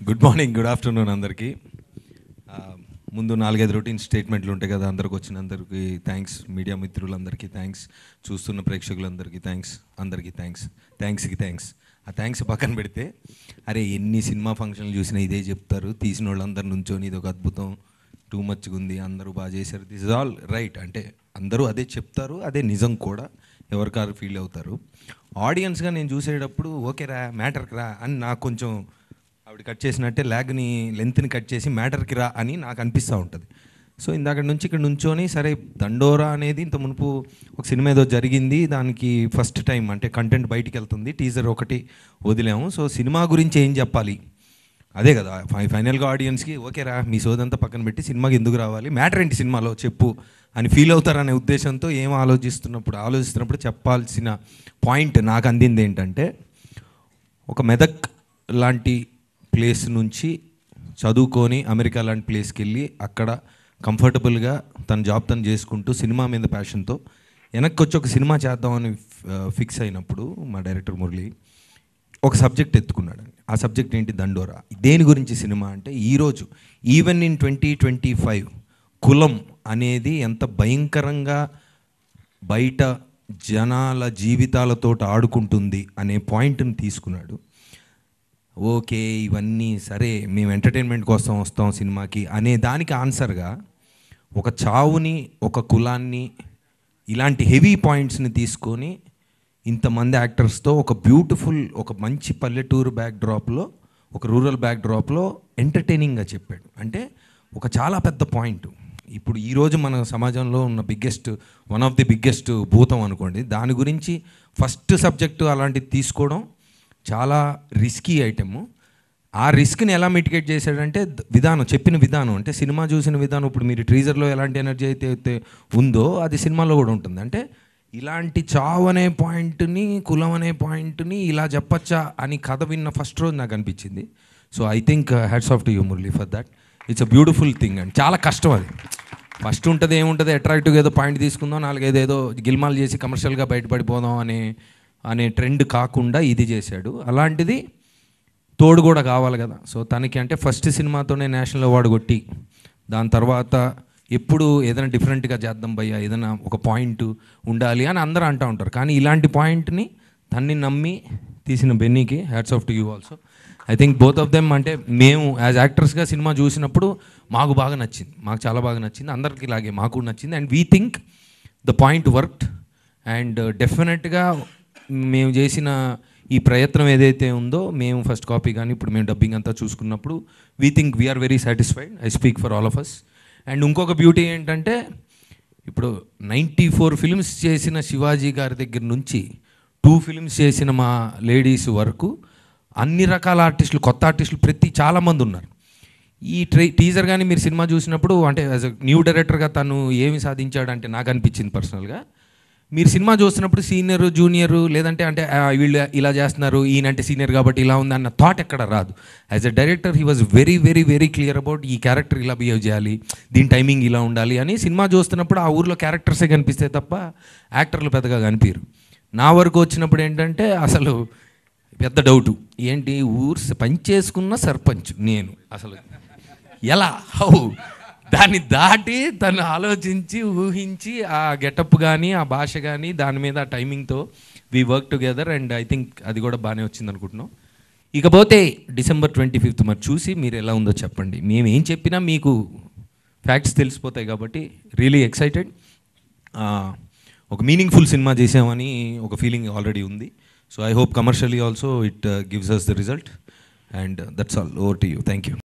Good morning, good afternoon అందరికీ. ముందు 4-5 routine స్టేట్మెంట్లు ఉంటాయి కదా, అందరికి వచ్చినందరికీ థ్యాంక్స్, మీడియా మిత్రులందరికీ థ్యాంక్స్, చూస్తున్న ప్రేక్షకులందరికీ థ్యాంక్స్, అందరికీ థ్యాంక్స్. ఆ థ్యాంక్స్ పక్కన పెడితే, అరే ఎన్ని సినిమా ఫంక్షన్లు చూసినా ఇదే చెప్తారు, తీసిన వాళ్ళందరి నుంచోని ఇది ఒక అద్భుతం, టూ మచ్గా ఉంది, అందరూ బాగా చేశారు, దిస్ ఇస్ ఆల్ రైట్. అంటే అందరూ అదే చెప్తారు, అదే నిజం కూడా, ఎవరికారు ఫీల్ అవుతారు. ఆడియన్స్గా నేను చూసేటప్పుడు ఓకే రా, మ్యాటర్కి రా అని నాకు కొంచెం ఆవిడ కట్ చేసినట్టే లెంత్ని కట్ చేసి మ్యాటర్కి రా అని నాకు అనిపిస్తూ ఉంటుంది. సో ఇందాక నుంచి ఇక్కడ నుంచోని సరే దండోరా అనేది ఇంత మునుపు ఒక సినిమా ఏదో జరిగింది, దానికి ఫస్ట్ టైం అంటే కంటెంట్ బయటికి వెళ్తుంది, టీజర్ ఒకటి వదిలాము. సో సినిమా గురించి ఏం చెప్పాలి, అదే కదా ఫైనల్గా ఆడియన్స్కి ఓకే రా మీ సోదంతా పక్కన పెట్టి సినిమాకి ఎందుకు రావాలి, మ్యాటర్ ఏంటి సినిమాలో చెప్పు అని ఫీల్ అవుతారనే ఉద్దేశంతో ఏం ఆలోచిస్తున్నప్పుడు చెప్పాల్సిన పాయింట్ నాకు అందింది ఏంటంటే, ఒక మెదక్ లాంటి ప్లేస్ నుంచి చదువుకొని అమెరికా లాంటి ప్లేస్కి వెళ్ళి అక్కడ కంఫర్టబుల్గా తన జాబ్ తను చేసుకుంటూ సినిమా మీద ప్యాషన్తో వెనక్కి వచ్చి ఒక సినిమా చేద్దామని ఫిక్స్ అయినప్పుడు మా డైరెక్టర్ మురళి ఒక సబ్జెక్ట్ ఎత్తుకున్నాడు. ఆ సబ్జెక్ట్ ఏంటి, దండోరా. దేని గురించి సినిమా అంటే, ఈరోజు ఈవెన్ ఇన్ 2025 కులం అనేది ఎంత భయంకరంగా బయట జనాల జీవితాలతో ఆడుకుంటుంది అనే పాయింట్ని తీసుకున్నాడు. ఓకే ఇవన్నీ సరే, మేము ఎంటర్టైన్మెంట్ కోసం వస్తాం సినిమాకి అనే దానికి ఆన్సర్గా ఒక చావుని, ఒక కులాన్ని, ఇలాంటి హెవీ పాయింట్స్ని తీసుకొని ఇంతమంది యాక్టర్స్తో ఒక బ్యూటిఫుల్, ఒక మంచి పల్లెటూరు బ్యాక్డ్రాప్లో, ఒక రూరల్ బ్యాక్డ్రాప్లో ఎంటర్టైనింగ్గా చెప్పాడు. అంటే ఒక చాలా పెద్ద పాయింట్. ఇప్పుడు ఈరోజు మన సమాజంలో ఉన్న వన్ ఆఫ్ ది బిగ్గెస్ట్ భూతం అనుకోండి, దాని గురించి ఫస్ట్ సబ్జెక్టు అలాంటిది తీసుకోవడం చాలా రిస్కీ ఐటెము. ఆ రిస్క్ని ఎలా మిటిగేట్ చేశాడంటే చెప్పిన విధానం, అంటే సినిమా చూసిన విధానం. ఇప్పుడు మీరు టీజర్లో ఎలాంటి ఎనర్జీ అయితే ఉందో అది సినిమాలో కూడా ఉంటుంది. అంటే ఇలాంటి చావు అనే పాయింట్ని, కులం అనే పాయింట్ని ఇలా చెప్పచ్చా అని కథ విన్న ఫస్ట్ రోజు నాకు అనిపించింది. So I think hats off to you Murali for that. It's a beautiful thing and చాలా కష్టం అది. ఫస్ట్ ఉంటుంది ఏముంటుంది, అట్రాక్టివ్గా ఏదో పాయింట్ తీసుకుందాం, 4-5 ఏదో గిల్మాలు చేసి కమర్షియల్గా బయటపడిపోదాం అనే ట్రెండ్ కాకుండా ఇది చేశాడు. అలాంటిది తోడు కూడా కావాలి కదా. సో తనకి అంటే ఫస్ట్ సినిమాతోనే నేషనల్ అవార్డు కొట్టి, దాని తర్వాత ఎప్పుడు ఏదైనా డిఫరెంట్గా చేద్దాం భయ్యా, ఏదైనా ఒక పాయింట్ ఉండాలి అని అందరూ అంటూ ఉంటారు. కానీ ఇలాంటి పాయింట్ని తన్ని నమ్మి తీసిన బెన్నీకి hats off to you also. I think both of them, అంటే మేము యాజ్ యాక్టర్స్గా సినిమా చూసినప్పుడు మాకు బాగా నచ్చింది, మాకు చాలా బాగా నచ్చింది, అందరికి ఇలాగే మాకు నచ్చింది. And we think the point worked. And డెఫినెట్గా మేము చేసిన ఈ ప్రయత్నం ఏదైతే ఉందో, మేము ఫస్ట్ కాపీ కానీ ఇప్పుడు మేము డబ్బింగ్ అంతా చూసుకున్నప్పుడు we think we're very satisfied. I speak for all of us. And ఇంకొక బ్యూటీ ఏంటంటే, ఇప్పుడు 94 ఫిల్మ్స్ చేసిన శివాజీ గారి దగ్గర నుంచి 2 ఫిల్మ్స్ చేసిన మా లేడీస్ వరకు అన్ని రకాల ఆర్టిస్టులు, కొత్త ఆర్టిస్టులు చాలామంది ఉన్నారు. ఈ టీజర్ కానీ మీరు సినిమా చూసినప్పుడు, అంటే యాజ్ అ న్యూ డైరెక్టర్గా తను ఏమి సాధించాడంటే నాకు అనిపించింది పర్సనల్గా, మీరు సినిమా చూస్తున్నప్పుడు సీనియర్ జూనియర్ లేదంటే అంటే వీళ్ళు ఇలా చేస్తున్నారు, ఈయనంటే సీనియర్ కాబట్టి ఇలా ఉంది అన్న థాట్ ఎక్కడ రాదు. As a director he was very very very clear about ఈ క్యారెక్టర్ ఇలా బిహేవ్ చేయాలి, దీని టైమింగ్ ఇలా ఉండాలి అని. సినిమా చూస్తున్నప్పుడు ఆ ఊర్లో క్యారెక్టర్సే కనిపిస్తే తప్ప యాక్టర్లు పెద్దగా కనిపించరు. నా వరకు వచ్చినప్పుడు ఏంటంటే అసలు పెద్ద డౌటు ఏంటి, పనిచేసుకున్న సర్పంచ్ నేను అసలు ఎలా దాన్ని దాటి తను ఆలోచించి ఊహించి ఆ గెటప్ కానీ, ఆ భాష కానీ, దాని మీద ఆ టైమింగ్తో we work together. And I think అది కూడా బాగానే వచ్చింది అనుకుంటున్నాం. ఇకపోతే December 25th మరి చూసి మీరు ఎలా ఉందో చెప్పండి. మేము ఏం చెప్పినా మీకు ఫ్యాక్ట్స్ తెలిసిపోతాయి కాబట్టి రియలీ ఎక్సైటెడ్. ఒక మీనింగ్ఫుల్ సినిమా చేసామని ఒక ఫీలింగ్ ఆల్రెడీ ఉంది. So I hope commercially also it gives us the result. And that's all. Over to you. Thank you.